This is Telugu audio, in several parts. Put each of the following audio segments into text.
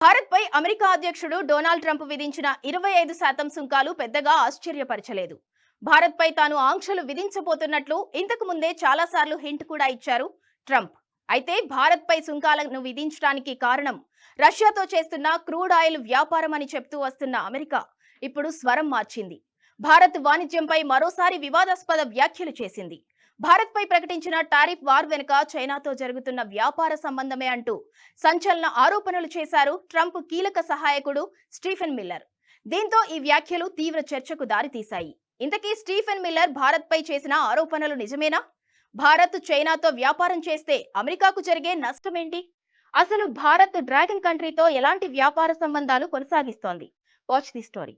భారత్పై అమెరికా అధ్యక్షుడు డొనాల్డ్ ట్రంప్ విధించిన 25% సుంకాలు పెద్దగా ఆశ్చర్యపరచలేదు. భారత్పై తాను ఆంక్షలు విధించబోతున్నట్లు ఇంతకు ముందే చాలాసార్లు హింట్ కూడా ఇచ్చారు ట్రంప్. అయితే భారత్పై సుంకాలను విధించడానికి కారణం రష్యాతో చేస్తున్న క్రూడ్ ఆయిల్ వ్యాపారం అని చెప్తూ వస్తున్న అమెరికా ఇప్పుడు స్వరం మార్చింది. భారత్ వాణిజ్యంపై మరోసారి వివాదాస్పద వ్యాఖ్యలు చేసింది. భారత్పై ప్రకటించిన టారిఫ్ వార్ వెనుక చైనాతో జరుగుతున్న వ్యాపార సంబంధమే అంటూ సంచలన ఆరోపణలు చేశారు ట్రంప్ కీలక సహాయకుడు స్టీఫెన్ మిల్లర్. దీంతో ఈ వ్యాఖ్యలు తీవ్ర చర్చకు దారితీశాయి. ఇంతకీ స్టీఫెన్ మిల్లర్ భారత్పై చేసిన ఆరోపణలు నిజమేనా? భారత్ చైనాతో వ్యాపారం చేస్తే అమెరికాకు జరిగే నష్టమేంటి? అసలు భారత్ డ్రాగన్ కంట్రీతో ఎలాంటి వ్యాపార సంబంధాలు కొనసాగిస్తోంది? Watch the story.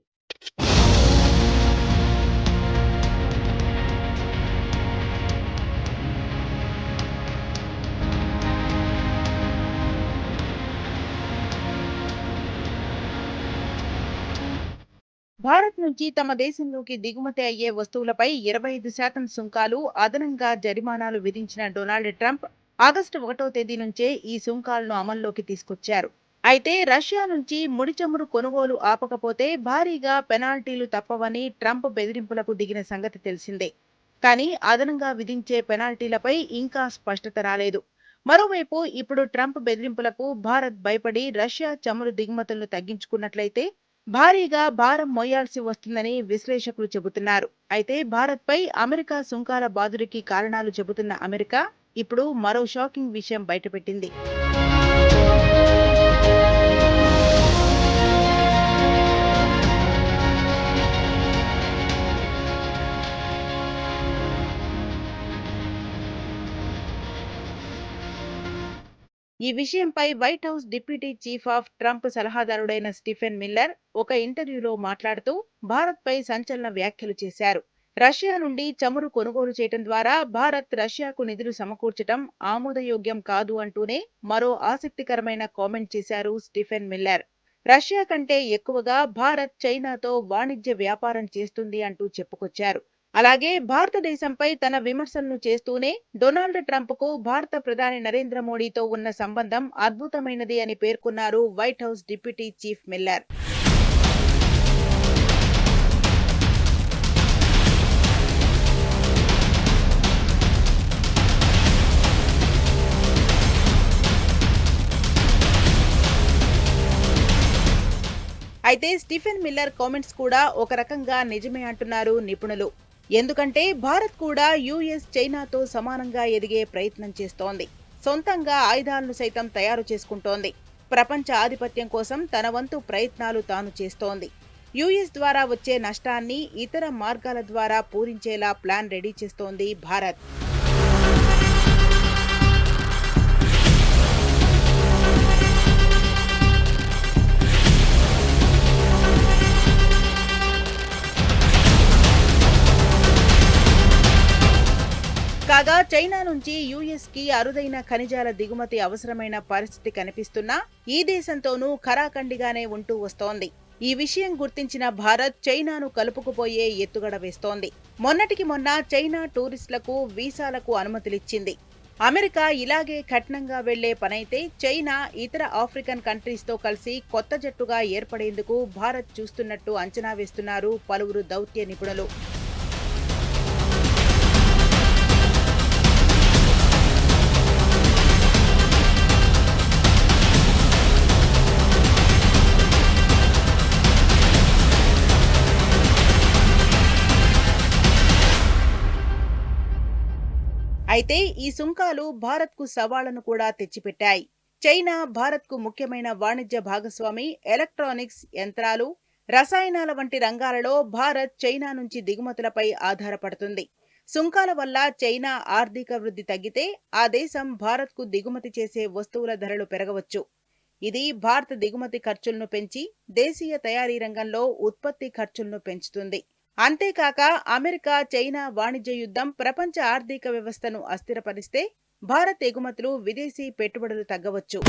భారత్ నుంచి తమ దేశంలోకి దిగుమతి అయ్యే వస్తువులపై 25% సుంకాలు, అదనంగా జరిమానాలు విధించిన డొనాల్డ్ ట్రంప్ ఆగస్టు 1వ తేదీ నుంచే ఈ సుంకాలను అమల్లోకి తీసుకొచ్చారు. అయితే రష్యా నుంచి ముడి చమురు కొనుగోలు ఆపకపోతే భారీగా పెనాల్టీలు తప్పవని ట్రంప్ బెదిరింపులకు దిగిన సంగతి తెలిసిందే. కానీ అదనంగా విధించే పెనాల్టీలపై ఇంకా స్పష్టత రాలేదు. మరోవైపు ఇప్పుడు ట్రంప్ బెదిరింపులకు భారత్ భయపడి రష్యా చమురు దిగుమతులను తగ్గించుకున్నట్లయితే భారీగా భారం మోయాల్సి వస్తుందని విశ్లేషకులు చెబుతున్నారు. అయితే భారత్పై అమెరికా సుంకాల బాదుడికి కారణాలు చెబుతున్న అమెరికా ఇప్పుడు మరో షాకింగ్ విషయం బయటపెట్టింది. ఈ విషయంపై White House deputy chief of Trump సలహాదారుడైన స్టీఫెన్ మిల్లర్ ఒక ఇంటర్వ్యూలో మాట్లాడుతూ భారత్పై సంచలన వ్యాఖ్యలు చేశారు. రష్యా నుండి చమురు కొనుగోలు చేయడం ద్వారా భారత్ రష్యాకు నిధులు సమకూర్చడం ఆమోదయోగ్యం కాదు అంటూనే మరో ఆసక్తికరమైన కామెంట్ చేశారు స్టీఫెన్ మిల్లర్. రష్యా కంటే ఎక్కువగా భారత్ చైనాతో వాణిజ్య వ్యాపారం చేస్తుంది అంటూ చెప్పుకొచ్చారు. అలాగే భారతదేశంపై తన విమర్శలను చేస్తూనే డొనాల్డ్ ట్రంప్ కు భారత ప్రధాని నరేంద్ర మోడీతో ఉన్న సంబంధం అద్భుతమైనది అని పేర్కొన్నారు white House deputy chief Miller. అయితే స్టీఫెన్ మిల్లర్ కామెంట్స్ కూడా ఒక రకంగా నిజమే అంటున్నారు నిపుణులు. ఎందుకంటే భారత్ కూడా యుఎస్ చైనాతో సమానంగా ఎదిగే ప్రయత్నం చేస్తోంది. సొంతంగా ఆయుధాలను సైతం తయారు చేసుకుంటోంది. ప్రపంచ ఆధిపత్యం కోసం తన వంతు ప్రయత్నాలు తాను చేస్తోంది. యుఎస్ ద్వారా వచ్చే నష్టాన్ని ఇతర మార్గాల ద్వారా పూరించేలా ప్లాన్ రెడీ చేస్తోంది భారత్. కాగా చైనా నుంచి యుఎస్ కి అరుదైన ఖనిజాల దిగుమతి అవసరమైన పరిస్థితి కనిపిస్తున్నా ఈ దేశంతోనూ ఖరాఖండిగానే ఉంటూ వస్తోంది. ఈ విషయం గుర్తించిన భారత్ చైనాను కలుపుకుపోయే ఎత్తుగడ వేస్తోంది. మొన్నటికి మొన్న చైనా టూరిస్టులకు వీసాలకు అనుమతులిచ్చింది. అమెరికా ఇలాగే కఠినంగా వెళ్లే పనైతే చైనా ఇతర ఆఫ్రికన్ కంట్రీస్ తో కలిసి కొత్త జట్టుగా ఏర్పడేందుకు భారత్ చూస్తున్నట్టు అంచనా వేస్తున్నారు పలువురు దౌత్య నిపుణులు. అయితే ఈ సుంకాలు భారత్కు సవాళ్లను కూడా తెచ్చిపెట్టాయి. చైనా భారత్కు ముఖ్యమైన వాణిజ్య భాగస్వామి. ఎలక్ట్రానిక్స్, యంత్రాలు, రసాయనాల వంటి రంగాలలో భారత్ చైనా నుంచి దిగుమతులపై ఆధారపడుతుంది. సుంకాల వల్ల చైనా ఆర్థిక వృద్ధి తగ్గితే ఆ దేశం భారత్కు దిగుమతి చేసే వస్తువుల ధరలు పెరగవచ్చు. ఇది భారత దిగుమతి ఖర్చులను పెంచి దేశీయ తయారీ రంగంలో ఉత్పత్తి ఖర్చులను పెంచుతుంది. అంతేకాక అమెరికా చైనా వాణిజ్య యుద్ధం ప్రపంచ ఆర్థిక వ్యవస్థను అస్థిరపరిస్తే భారత్ ఎగుమతులు, విదేశీ పెట్టుబడులు తగ్గవచ్చు.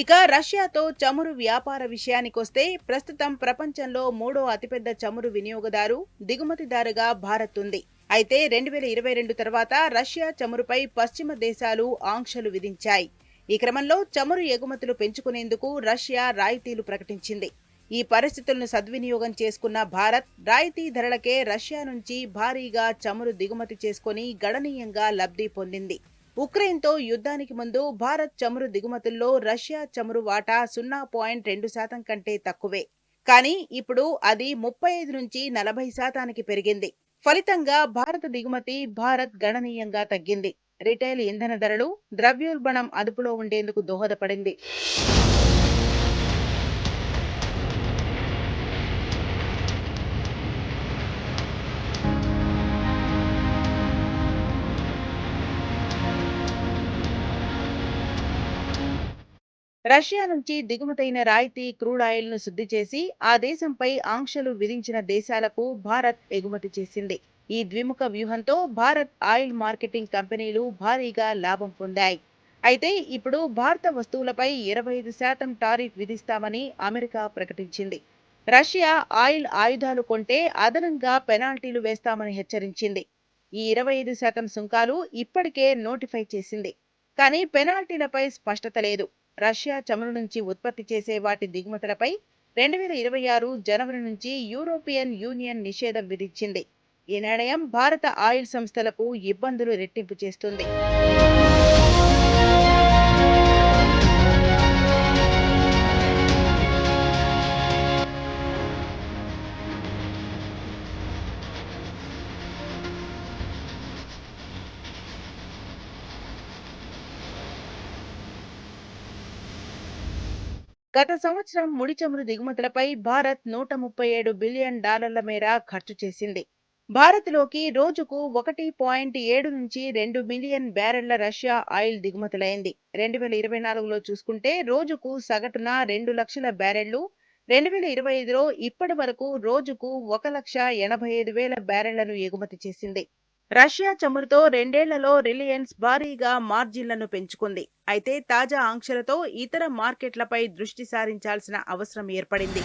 ఇక రష్యాతో చమురు వ్యాపార విషయానికొస్తే ప్రస్తుతం ప్రపంచంలో 3వ అతిపెద్ద చమురు వినియోగదారు, దిగుమతిదారుగా భారత్ ఉంది. అయితే 2022 తర్వాత రష్యా చమురుపై పశ్చిమ దేశాలు ఆంక్షలు విధించాయి. ఈ క్రమంలో చమురు ఎగుమతులు పెంచుకునేందుకు రష్యా రాయితీలు ప్రకటించింది. ఈ పరిస్థితులను సద్వినియోగం చేసుకున్న భారత్ రాయితీ ధరలకే రష్యా నుంచి భారీగా చమురు దిగుమతి చేసుకుని గణనీయంగా లబ్ధి పొందింది. ఉక్రెయిన్తో యుద్ధానికి ముందు భారత్ చమురు దిగుమతుల్లో రష్యా చమురు వాటా 0.2% కంటే తక్కువే. కానీ ఇప్పుడు అది 35 నుంచి 40% పెరిగింది. ఫలితంగా భారత దిగుమతి గణనీయంగా తగ్గింది. రిటైల్ ఇంధన ధరలు, ద్రవ్యోల్బణం అదుపులో ఉండేందుకు దోహదపడింది. రష్యా నుంచి దిగుమతైన రాయితీ క్రూడ్ ఆయిల్ ను శుద్ధి చేసి ఆ దేశంపై ఆంక్షలు విధించిన దేశాలకు భారత్ ఎగుమతి చేసింది. ఈ ద్విముఖ వ్యూహంతో భారత్ ఆయిల్ మార్కెటింగ్ కంపెనీలు భారీగా లాభం పొందాయి. అయితే ఇప్పుడు భారత వస్తువులపై 25% టారిఫ్ విధిస్తామని అమెరికా ప్రకటించింది. రష్యా ఆయిల్ ఆయుధాలు కొంటే అదనంగా పెనాల్టీలు వేస్తామని హెచ్చరించింది. ఈ 25% సుంకాలు ఇప్పటికే నోటిఫై చేసింది. కానీ పెనాల్టీలపై స్పష్టత లేదు. రష్యా చమురు నుంచి ఉత్పత్తి చేసే వాటి దిగుమతులపై 2026 జనవరి నుంచి యూరోపియన్ యూనియన్ నిషేధం విధించింది. ఈ నిర్ణయం భారత ఆయిల్ సంస్థలకు ఇబ్బందులు రెట్టింపు చేస్తుంది. గత సంవత్సరం ముడి చమురు దిగుమతులపై భారత్ $137 బిలియన్ మేర ఖర్చు చేసింది. భారత్లోకి రోజుకు 1.7 నుంచి 2 మిలియన్ బ్యారెళ్ల రష్యా ఆయిల్ దిగుమతులైంది. 2024లో చూసుకుంటే రోజుకు సగటున 2 లక్షల బ్యారెళ్లు, 2025లో ఇప్పటి వరకు రోజుకు 1,85,000 బ్యారెళ్లను ఎగుమతి చేసింది. రష్యా చమురుతో 2 ఏళ్లలో రిలయన్స్ భారీగా మార్జిన్లను పెంచుకుంది. అయితే తాజా ఆంక్షలతో ఇతర మార్కెట్లపై దృష్టి సారించాల్సిన అవసరం ఏర్పడింది.